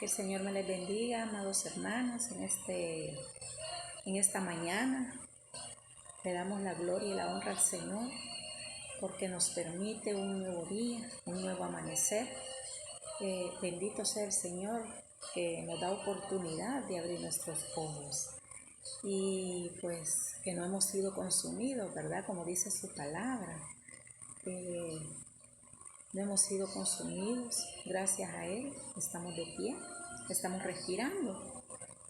Que el Señor me les bendiga, amados hermanos, en esta mañana. Le damos la gloria y la honra al Señor porque nos permite un nuevo día, un nuevo amanecer. Bendito sea el Señor que nos da oportunidad de abrir nuestros ojos y pues que no hemos sido consumidos, ¿verdad? Como dice su palabra. No hemos sido consumidos, gracias a Él estamos de pie, estamos respirando.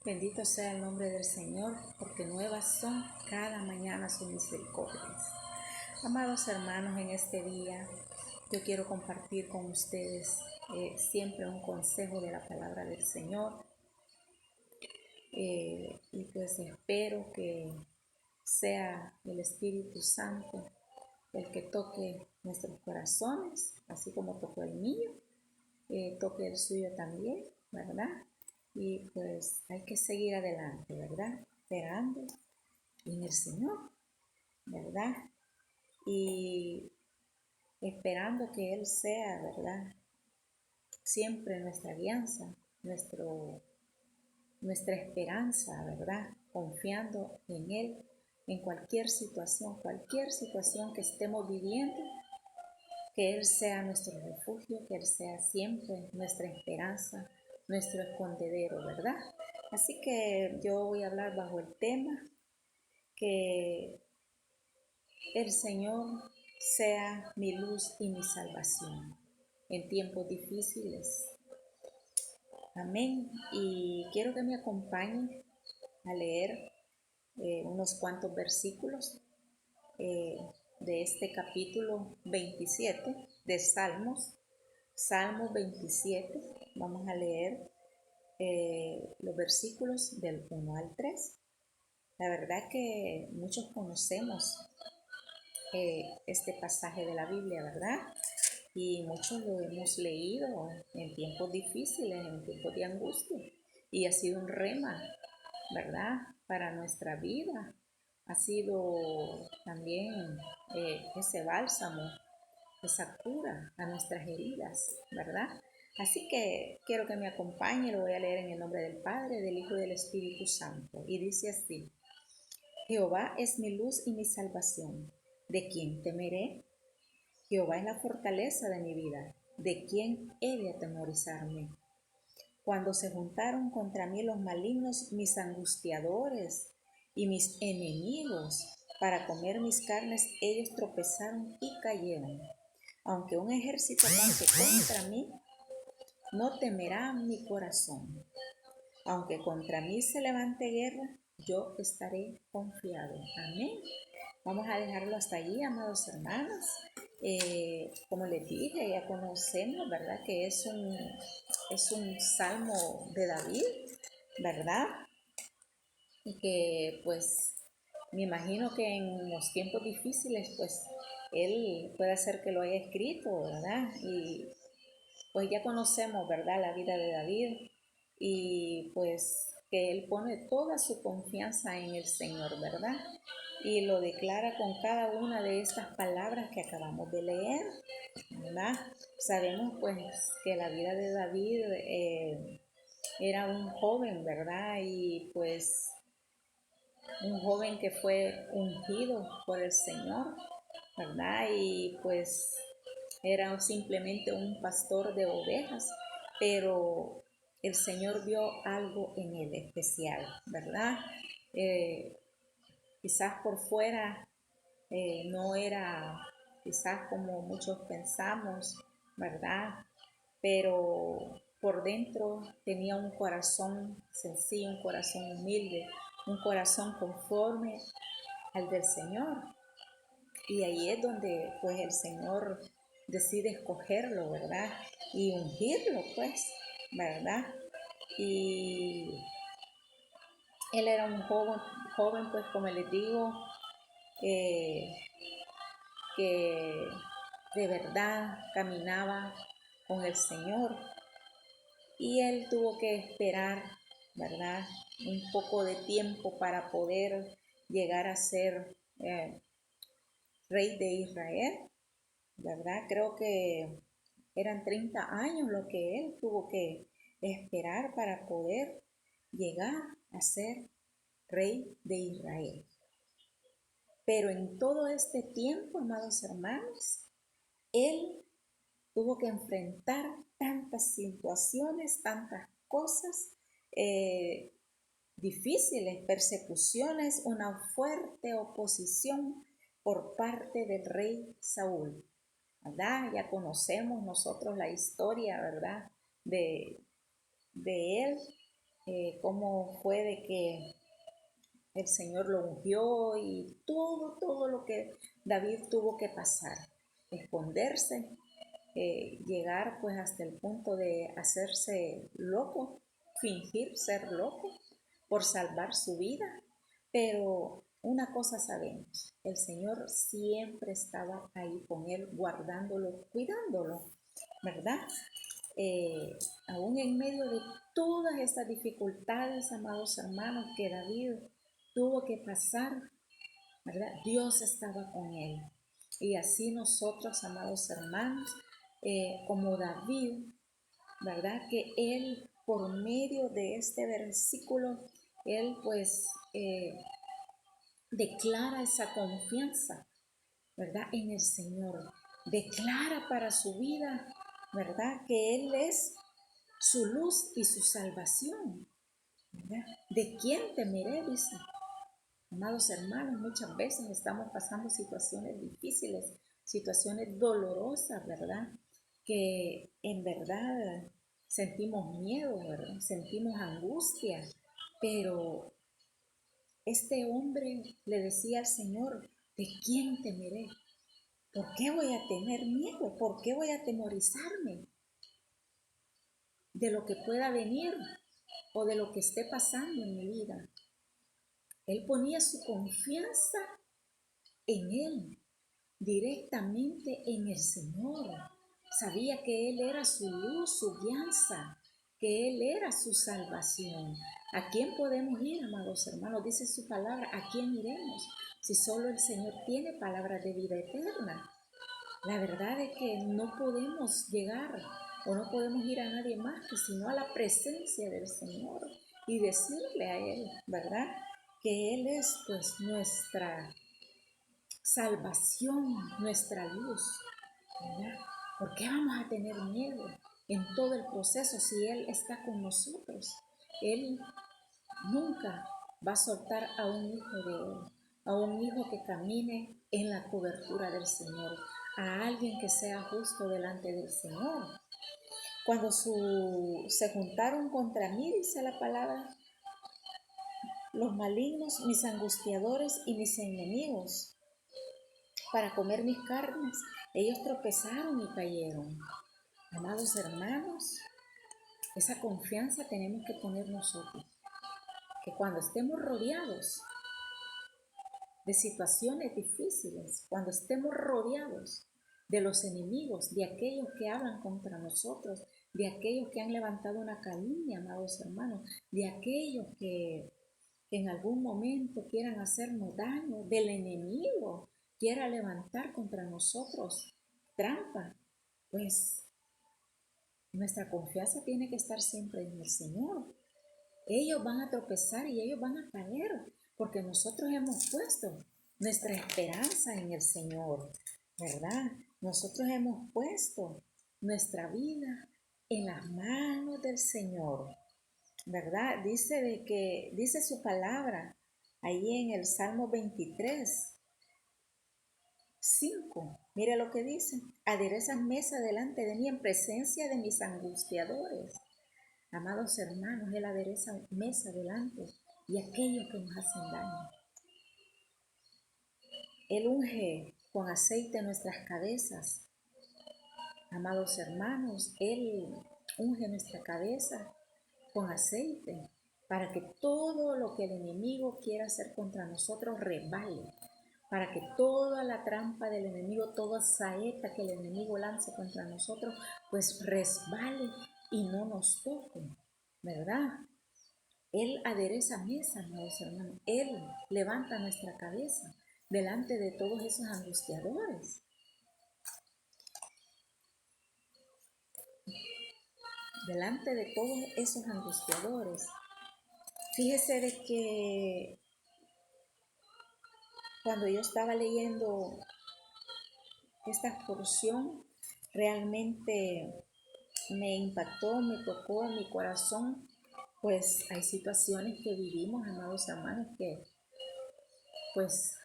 Bendito sea el nombre del Señor, porque nuevas son cada mañana sus misericordias. Amados hermanos, en este día yo quiero compartir con ustedes siempre un consejo de la palabra del Señor. Y pues espero que sea el Espíritu Santo el que toque nuestros corazones, así como tocó el mío, toque el suyo también, ¿verdad? Y pues hay que seguir adelante, ¿verdad? Esperando en el Señor, ¿verdad? Y esperando que Él sea, ¿verdad? Siempre nuestra alianza, nuestra esperanza, ¿verdad? Confiando en Él en cualquier situación que estemos viviendo, que Él sea nuestro refugio, que Él sea siempre nuestra esperanza, nuestro escondedero, ¿verdad? Así que yo voy a hablar bajo el tema que el Señor sea mi luz y mi salvación en tiempos difíciles. Amén. Y quiero que me acompañen a leer unos cuantos versículos de este capítulo 27 de Salmos. Salmo 27, vamos a leer los versículos del 1 al 3. La verdad que muchos conocemos este pasaje de la Biblia, ¿verdad? Y muchos lo hemos leído en tiempos difíciles, en tiempos de angustia. Y ha sido un rema, ¿verdad? Para nuestra vida. Ha sido también ese bálsamo, esa cura a nuestras heridas, ¿verdad? Así que quiero que me acompañe, lo voy a leer en el nombre del Padre, del Hijo y del Espíritu Santo. Y dice así: Jehová es mi luz y mi salvación. ¿De quién temeré? Jehová es la fortaleza de mi vida. ¿De quién he de atemorizarme? Cuando se juntaron contra mí los malignos, mis angustiadores y mis enemigos, para comer mis carnes, ellos tropezaron y cayeron. Aunque un ejército pase contra mí, no temerá mi corazón. Aunque contra mí se levante guerra, yo estaré confiado. Amén. Vamos a dejarlo hasta allí, amados hermanos. Como les dije, ya conocemos, ¿verdad? Que es un salmo de David, ¿verdad? Y que pues me imagino que en los tiempos difíciles pues él puede ser que lo haya escrito, ¿verdad? Y pues ya conocemos, ¿verdad? La vida de David y pues que él pone toda su confianza en el Señor, ¿verdad? Y lo declara con cada una de estas palabras que acabamos de leer, ¿verdad? Sabemos pues que la vida de David era un joven, ¿verdad? Y pues un joven que fue ungido por el Señor, ¿verdad? Y pues era simplemente un pastor de ovejas, pero el Señor vio algo en él especial, ¿verdad? Quizás por fuera no era quizás como muchos pensamos, ¿verdad? Pero por dentro tenía un corazón sencillo, un corazón humilde, un corazón conforme al del Señor. Y ahí es donde pues el Señor decide escogerlo, ¿verdad? Y ungirlo, pues, ¿verdad? Y él era un joven pues como les digo, que de verdad caminaba con el Señor. Y él tuvo que esperar, ¿verdad? Un poco de tiempo para poder llegar a ser rey de Israel, ¿verdad? Creo que eran 30 años lo que él tuvo que esperar para poder llegar a ser rey de Israel. Pero en todo este tiempo, amados hermanos, él tuvo que enfrentar tantas situaciones, tantas cosas difíciles, persecuciones, una fuerte oposición por parte del rey Saúl, ¿verdad? Ya conocemos nosotros la historia, ¿verdad? De él, cómo fue de que el Señor lo ungió y todo lo que David tuvo que pasar, esconderse, llegar pues hasta el punto de hacerse loco, fingir ser loco por salvar su vida. Pero una cosa sabemos, el Señor siempre estaba ahí con él, guardándolo, cuidándolo, ¿verdad? Aún en medio de todas estas dificultades, amados hermanos, que David tuvo que pasar, ¿verdad? Dios estaba con él. Y así nosotros, amados hermanos, como David, ¿verdad? Que él, por medio de este versículo, él pues declara esa confianza, ¿verdad? En el Señor. Declara para su vida, ¿verdad? Que Él es su luz y su salvación, ¿verdad? ¿De quién temeré? Dice. Amados hermanos, muchas veces estamos pasando situaciones difíciles, situaciones dolorosas, ¿verdad? Que en verdad sentimos miedo, ¿verdad? Sentimos angustia, pero este hombre le decía al Señor, ¿de quién temeré? ¿Por qué voy a tener miedo? ¿Por qué voy a atemorizarme de lo que pueda venir o de lo que esté pasando en mi vida? Él ponía su confianza en Él, directamente en el Señor. Sabía que Él era su luz, su guianza, que Él era su salvación. ¿A quién podemos ir, amados hermanos? Dice su palabra, ¿a quién iremos? Si solo el Señor tiene palabras de vida eterna. La verdad es que no podemos llegar o no podemos ir a nadie más que sino a la presencia del Señor y decirle a Él, ¿verdad? Que Él es pues nuestra salvación, nuestra luz, ¿verdad? ¿Por qué vamos a tener miedo en todo el proceso si Él está con nosotros? Él nunca va a soltar a un hijo de Él, a un hijo que camine en la cobertura del Señor, a alguien que sea justo delante del Señor. Cuando se juntaron contra mí, dice la palabra, los malignos, mis angustiadores y mis enemigos, para comer mis carnes, ellos tropezaron y cayeron. Amados hermanos, esa confianza tenemos que poner nosotros, que cuando estemos rodeados de situaciones difíciles, cuando estemos rodeados de los enemigos, de aquellos que hablan contra nosotros, de aquellos que han levantado una calumnia, amados hermanos, de aquellos que en algún momento quieran hacernos daño, del enemigo quiera levantar contra nosotros trampa, pues nuestra confianza tiene que estar siempre en el Señor. Ellos van a tropezar y ellos van a caer, porque nosotros hemos puesto nuestra esperanza en el Señor, ¿verdad? Nosotros hemos puesto nuestra vida en las manos del Señor, ¿verdad? Dice su palabra ahí en el Salmo 23, 5. Mire lo que dice: aderezas mesa delante de mí en presencia de mis angustiadores. Amados hermanos, Él adereza mesa delante de aquellos que nos hacen daño. Él unge con aceite nuestras cabezas. Amados hermanos, Él unge nuestra cabeza con aceite para que todo lo que el enemigo quiera hacer contra nosotros resbale, para que toda la trampa del enemigo, toda saeta que el enemigo lance contra nosotros, pues resbale y no nos toque, ¿verdad? Él adereza mesa, amados hermanos. Él levanta nuestra cabeza delante de todos esos angustiadores. delante de todos esos angustiadores. Fíjese de que cuando yo estaba leyendo esta porción, realmente me impactó, me tocó en mi corazón, pues hay situaciones que vivimos, amados hermanos, que pues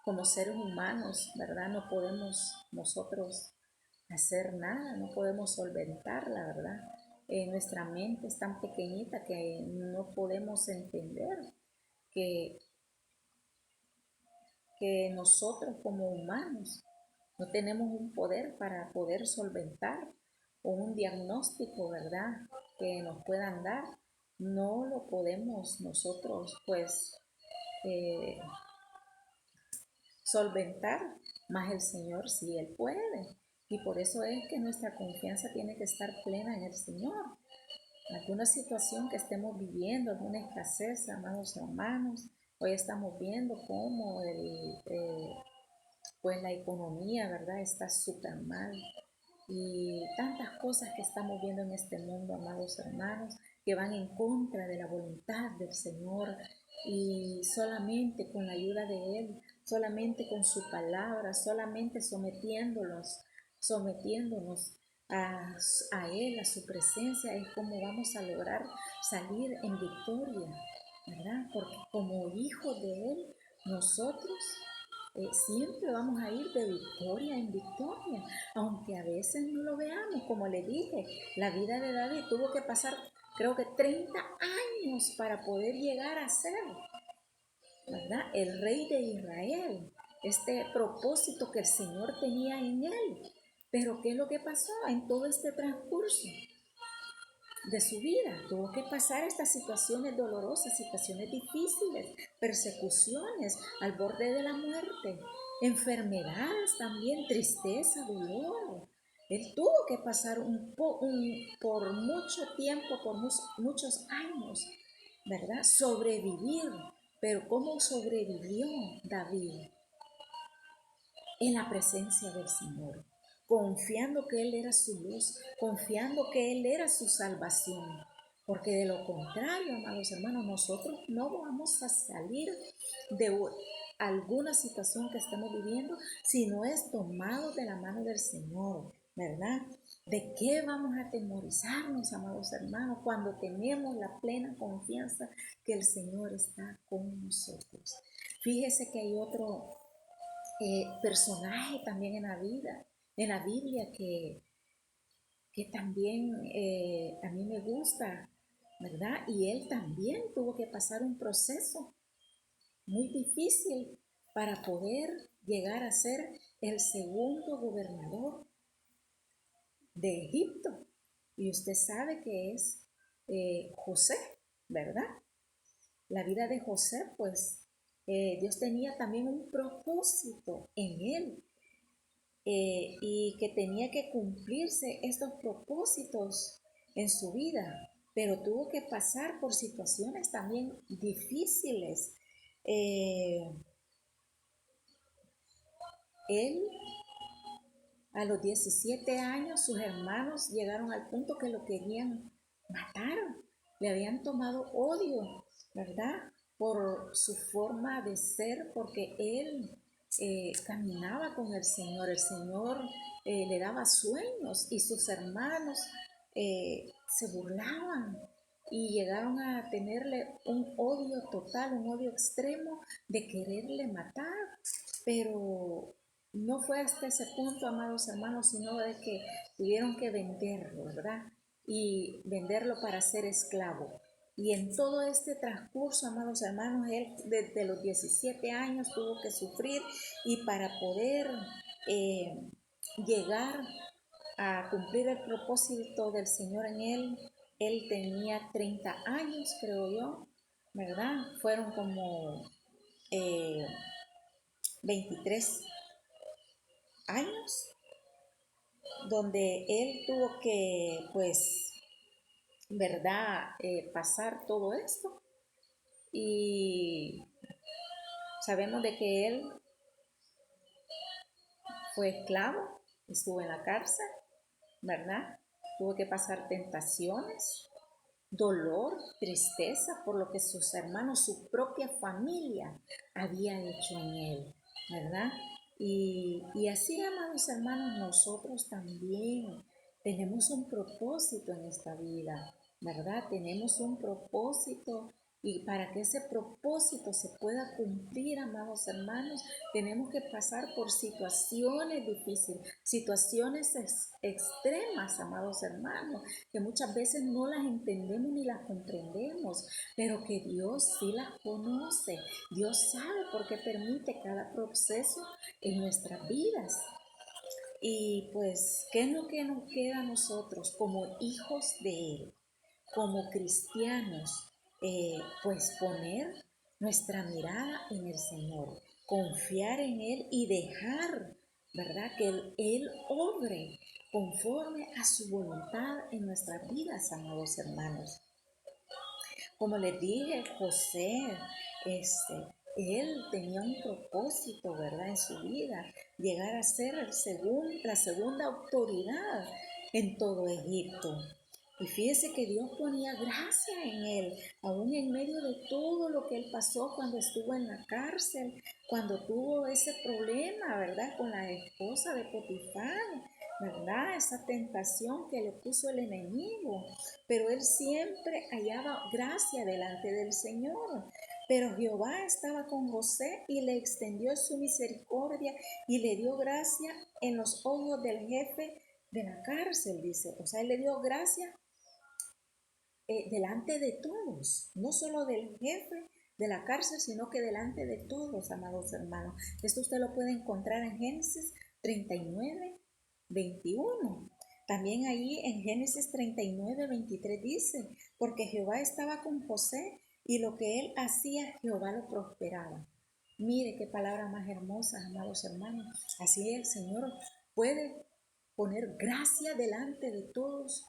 como seres humanos, ¿verdad? No podemos nosotros hacer nada, no podemos solventarla, ¿verdad? Nuestra mente es tan pequeñita que no podemos entender que, que nosotros como humanos no tenemos un poder para poder solventar o un diagnóstico, ¿verdad? Que nos puedan dar. No lo podemos nosotros, pues, eh, solventar, más el Señor sí, Él puede. Y por eso es que nuestra confianza tiene que estar plena en el Señor. Alguna situación que estemos viviendo, alguna escasez, amados hermanos, hoy estamos viendo cómo pues la economía, ¿verdad?, está súper mal. Y tantas cosas que estamos viendo en este mundo, amados hermanos, que van en contra de la voluntad del Señor, y solamente con la ayuda de Él, solamente con su palabra, solamente sometiéndonos a Él, a su presencia, es como vamos a lograr salir en victoria, ¿verdad? Porque como hijos de Él, nosotros siempre vamos a ir de victoria en victoria, aunque a veces no lo veamos. Como le dije, la vida de David tuvo que pasar, creo que 30 años para poder llegar a ser, ¿verdad?, el rey de Israel, este propósito que el Señor tenía en él. Pero ¿qué es lo que pasó en todo este transcurso de su vida? Tuvo que pasar estas situaciones dolorosas, situaciones difíciles, persecuciones al borde de la muerte, enfermedades también, tristeza, dolor. Él tuvo que pasar por mucho tiempo, por muchos años, ¿verdad? Sobrevivir. Pero ¿cómo sobrevivió David? En la presencia del Señor, confiando que Él era su luz, confiando que Él era su salvación. Porque de lo contrario, amados hermanos, nosotros no vamos a salir de alguna situación que estamos viviendo si no es tomado de la mano del Señor, ¿verdad? ¿De qué vamos a atemorizarnos, amados hermanos, cuando tenemos la plena confianza que el Señor está con nosotros? Fíjese que hay otro personaje también en la Biblia, que también a mí me gusta, ¿verdad? Y él también tuvo que pasar un proceso muy difícil para poder llegar a ser el segundo gobernador de Egipto. Y usted sabe que es José, ¿verdad? La vida de José, pues Dios tenía también un propósito en él. Y que tenía que cumplirse estos propósitos en su vida, pero tuvo que pasar por situaciones también difíciles. Él, a los 17 años, sus hermanos llegaron al punto que lo querían matar, le habían tomado odio, ¿verdad?, por su forma de ser, porque él caminaba con el Señor le daba sueños, y sus hermanos se burlaban y llegaron a tenerle un odio total, un odio extremo de quererle matar. Pero no fue hasta ese punto, amados hermanos, sino de que tuvieron que venderlo, ¿verdad? Y venderlo para ser esclavo. Y en todo este transcurso, amados hermanos, él desde los 17 años tuvo que sufrir, y para poder llegar a cumplir el propósito del Señor en él tenía 30 años, creo yo, ¿verdad? Fueron como 23 años donde él tuvo que, pues, ¿verdad?, pasar todo esto. Y sabemos de que él fue esclavo, estuvo en la cárcel, ¿verdad? tuvo que pasar tentaciones, dolor, tristeza por lo que sus hermanos, su propia familia había hecho en él, ¿verdad? Y así, amados hermanos, nosotros también tenemos un propósito en esta vida, ¿verdad? Tenemos un propósito y para que ese propósito se pueda cumplir, amados hermanos, tenemos que pasar por situaciones difíciles, situaciones extremas, amados hermanos, que muchas veces no las entendemos ni las comprendemos, pero que Dios sí las conoce. Dios sabe por qué permite cada proceso en nuestras vidas. Y pues, ¿qué es lo que nos queda a nosotros como hijos de Él, como cristianos? Pues poner nuestra mirada en el Señor, confiar en Él y dejar, ¿verdad? Que Él obre conforme a su voluntad en nuestras vidas, amados hermanos. Como les dije, José, él tenía un propósito, ¿verdad? En su vida, llegar a ser la segunda autoridad en todo Egipto. Y fíjese que Dios ponía gracia en él, aún en medio de todo lo que él pasó cuando estuvo en la cárcel, cuando tuvo ese problema, ¿verdad? Con la esposa de Potifar, ¿verdad? Esa tentación que le puso el enemigo. Pero él siempre hallaba gracia delante del Señor. Pero Jehová estaba con José y le extendió su misericordia y le dio gracia en los ojos del jefe de la cárcel, dice. O sea, él le dio gracia delante de todos, no solo del jefe de la cárcel, sino que delante de todos, amados hermanos. Esto usted lo puede encontrar en Génesis 39, 21. También ahí en Génesis 39, 23 dice, porque Jehová estaba con José y lo que él hacía, Jehová lo prosperaba. Mire qué palabra más hermosa, amados hermanos. Así el Señor puede poner gracia delante de todos,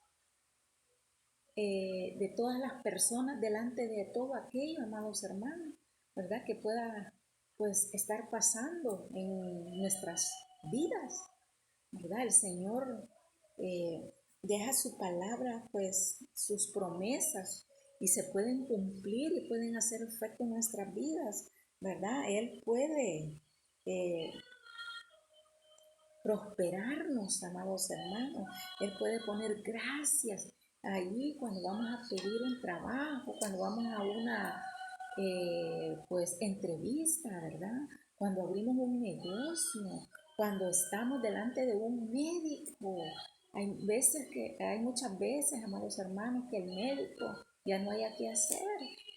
de todas las personas, delante de todo aquello, amados hermanos, ¿verdad? Que pueda pues estar pasando en nuestras vidas, ¿verdad? El Señor deja su palabra, pues sus promesas, y se pueden cumplir y pueden hacer efecto en nuestras vidas, ¿verdad? Él puede prosperarnos, amados hermanos. Él puede poner gracias allí cuando vamos a pedir un trabajo, cuando vamos a una pues entrevista, ¿verdad? Cuando abrimos un negocio, cuando estamos delante de un médico. Hay muchas veces, amados hermanos, que el médico ya no haya qué hacer,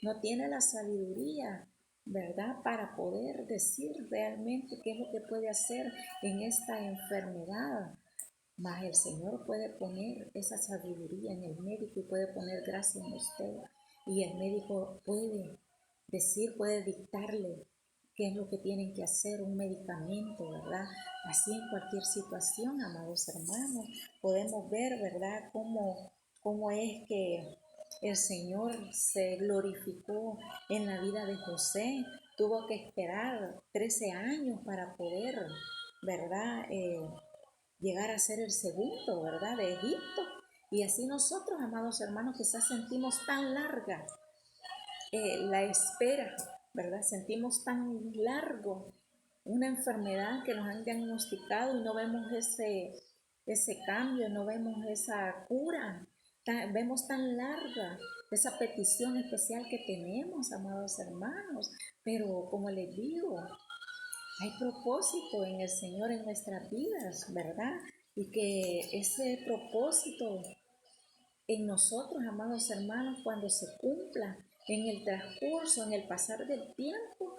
no tiene la sabiduría, ¿verdad? Para poder decir realmente qué es lo que puede hacer en esta enfermedad. Mas el Señor puede poner esa sabiduría en el médico y puede poner gracia en usted. Y el médico puede decir, puede dictarle qué es lo que tienen que hacer, un medicamento, ¿verdad? Así en cualquier situación, amados hermanos, podemos ver, ¿verdad?, cómo es que el Señor se glorificó en la vida de José. Tuvo que esperar 13 años para poder, ¿verdad?, llegar a ser el segundo, ¿verdad?, de Egipto. Y así nosotros, amados hermanos, quizás sentimos tan larga la espera, ¿verdad? Sentimos tan largo una enfermedad que nos han diagnosticado y no vemos ese cambio, no vemos esa cura, vemos tan larga esa petición especial que tenemos, amados hermanos. Pero como les digo, hay propósito en el Señor en nuestras vidas, ¿verdad? Y que ese propósito en nosotros, amados hermanos, cuando se cumpla en el transcurso, en el pasar del tiempo,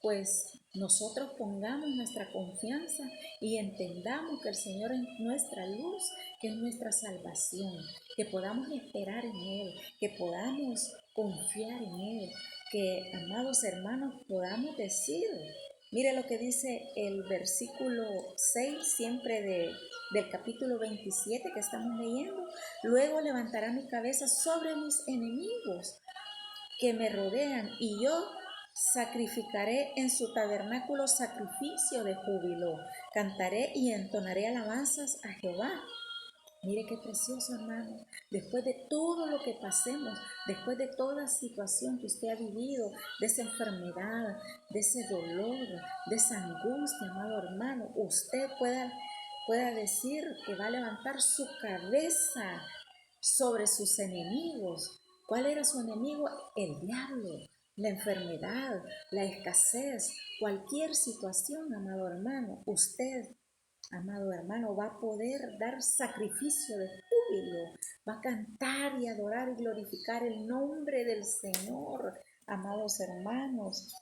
pues nosotros pongamos nuestra confianza y entendamos que el Señor es nuestra luz, que es nuestra salvación, que podamos esperar en Él, que podamos confiar en Él, que, amados hermanos, podamos decir, mire lo que dice el versículo 6 siempre del capítulo 27 que estamos leyendo: luego levantará mi cabeza sobre mis enemigos que me rodean, y yo sacrificaré en su tabernáculo sacrificio de júbilo, cantaré y entonaré alabanzas a Jehová. Mire qué precioso, hermano. Después de todo lo que pasemos, después de toda situación que usted ha vivido, de esa enfermedad, de ese dolor, de esa angustia, amado hermano, usted pueda decir que va a levantar su cabeza sobre sus enemigos. ¿Cuál era su enemigo? El diablo, la enfermedad, la escasez, cualquier situación, amado hermano. Usted, amado hermano, va a poder dar sacrificio de júbilo, va a cantar y adorar y glorificar el nombre del Señor, amados hermanos.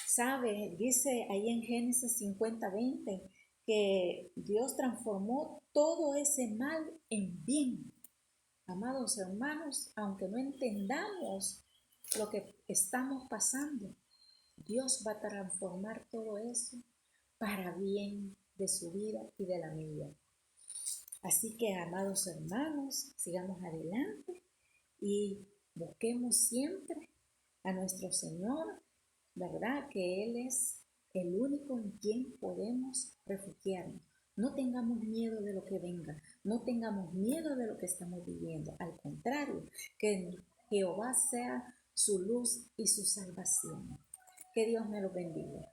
¿Sabe? Dice ahí en Génesis 50:20 que Dios transformó todo ese mal en bien. Amados hermanos, aunque no entendamos lo que estamos pasando, Dios va a transformar todo eso para bien de su vida y de la mía. Así que, amados hermanos, sigamos adelante y busquemos siempre a nuestro Señor, ¿verdad? Que Él es el único en quien podemos refugiarnos. No tengamos miedo de lo que venga, no tengamos miedo de lo que estamos viviendo. Al contrario, que Jehová sea su luz y su salvación. Que Dios me lo bendiga.